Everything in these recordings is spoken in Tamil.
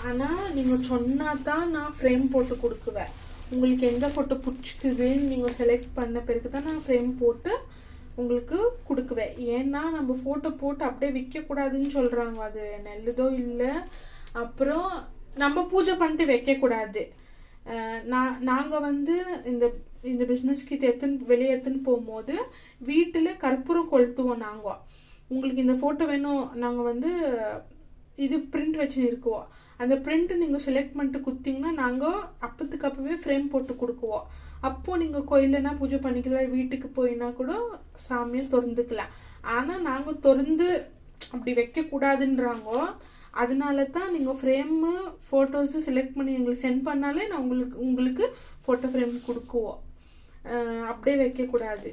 ஆனால் நீங்கள் சொன்னால் தான் நான் ஃப்ரேம் போட்டு கொடுக்குவேன். உங்களுக்கு எந்த ஃபோட்டோ பிடிச்சிக்குதுன்னு நீங்கள் செலக்ட் பண்ண பிறகு தான் நான் ஃப்ரேம் போட்டு உங்களுக்கு கொடுக்குவேன். ஏன்னா நம்ம ஃபோட்டோ போட்டு அப்படியே விற்கக்கூடாதுன்னு சொல்கிறாங்க. அது நல்லதோ இல்லை. அப்புறம் நம்ம பூஜை பண்ணிட்டு வைக்கக்கூடாது. நாங்கள் வந்து இந்த பிஸ்னஸ்க்கு வெளியே எடுத்துன்னு போகும்போது வீட்டில் கற்பூரம் கொளுத்துவோம். நாங்கள் உங்களுக்கு இந்த ஃபோட்டோ வேணும், நாங்கள் வந்து இது பிரிண்ட் வச்சு இருக்குவோம். அந்த பிரிண்ட்டு நீங்கள் செலக்ட் பண்ணிட்டு கொடுத்தீங்கன்னா நாங்கள் அப்பத்துக்கு அப்பவே ஃப்ரேம் போட்டு கொடுக்குவோம். அப்போது நீங்கள் கோயிலனா பூஜை பண்ணிக்கலாம், வீட்டுக்கு போயினா கூட சாமியை திறந்துக்கலாம். ஆனால் நாங்கள் திறந்து அப்படி வைக்கக்கூடாதுன்றாங்க. அதனால தான் நீங்கள் ஃப்ரேமு ஃபோட்டோஸு செலக்ட் பண்ணி எங்களுக்கு சென்ட் பண்ணாலே நான் உங்களுக்கு ஃபோட்டோ ஃப்ரேம் கொடுக்குவோம். அப்படியே வைக்கக்கூடாது.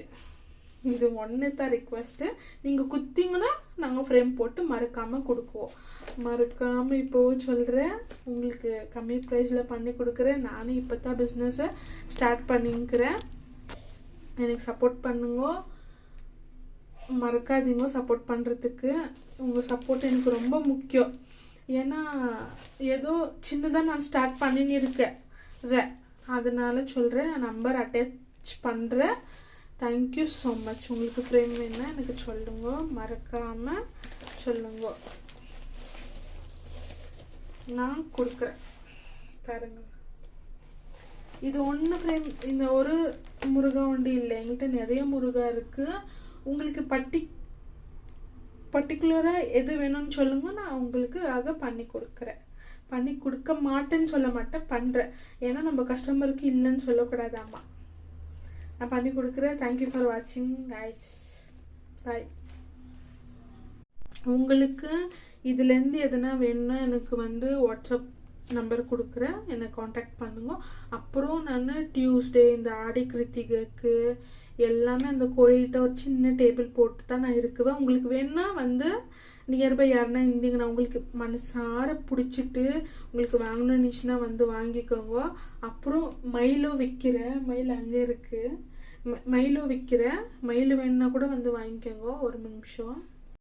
இது ஒன்று தான் ரிக்வெஸ்ட்டு. நீங்கள் குத்திங்கன்னா நாங்கள் ஃப்ரேம் போட்டு மறக்காமல் கொடுக்குவோம். மறக்காமல் இப்போது சொல்கிறேன், உங்களுக்கு கம்மி ப்ரைஸில் பண்ணி கொடுக்குறேன். நானும் இப்போ தான் பிஸ்னஸை ஸ்டார்ட் பண்ணிக்கிறேன். எனக்கு சப்போர்ட் பண்ணுங்க, மறக்காதீங்க சப்போர்ட் பண்ணுறதுக்கு. உங்கள் சப்போர்ட் எனக்கு ரொம்ப முக்கியம். ஏன்னா ஏதோ சின்னதாக நான் ஸ்டார்ட் பண்ணின்னு இருக்கேன், அதனால சொல்கிறேன். நம்பர் அட்டாச் பண்ணுறேன். Thank you so much. உங்களுக்கு ஃப்ரேம் வேணா எனக்கு சொல்லுங்க, மறக்காமல் சொல்லுங்க, நான் கொடுக்குறேன். பாருங்க, இது ஒன்று ஃப்ரேம். இந்த ஒரு முருகா ஒன்று இல்லை, என்கிட்ட நிறைய முருகா இருக்குது. உங்களுக்கு பர்டிகுலராக எது வேணும்னு சொல்லுங்க, நான் உங்களுக்கு பண்ணி கொடுக்குறேன். பண்ணி கொடுக்க மாட்டேன்னு சொல்ல மாட்டேன், பண்ணுறேன். ஏன்னா நம்ம கஸ்டமருக்கு இல்லைன்னு சொல்லக்கூடாதாம்மா. நான் பண்ணி கொடுக்குறேன். தேங்க்யூ ஃபார் வாட்சிங் கைஸ். பாய். உங்களுக்கு இதுலேருந்து எதுனா வேணும்னா எனக்கு வந்து வாட்ஸ்அப் நம்பர் கொடுக்குறேன், என்னை காண்டாக்ட் பண்ணுங்க. அப்புறம் நான் டியூஸ்டே இந்த ஆடி கிருத்திகைக்கு எல்லாமே அந்த கோயில்கிட்ட ஒரு சின்ன டேபிள் போட்டு தான் நான் இருக்குவேன். உங்களுக்கு வேணுன்னா வந்து நியர்பை யாருன்னா இருந்தீங்கன்னா உங்களுக்கு மனசார பிடிச்சிட்டு உங்களுக்கு வாங்கணுன்னுச்சுன்னா வந்து வாங்கிக்கோங்க. அப்புறம் மயிலும் விற்கிறேன், மயில் அங்கே இருக்குது, மயிலும் விற்கிறேன். மயில் வேணுன்னா கூட வந்து வாங்கிக்கோங்க. ஒரு நிமிஷம்.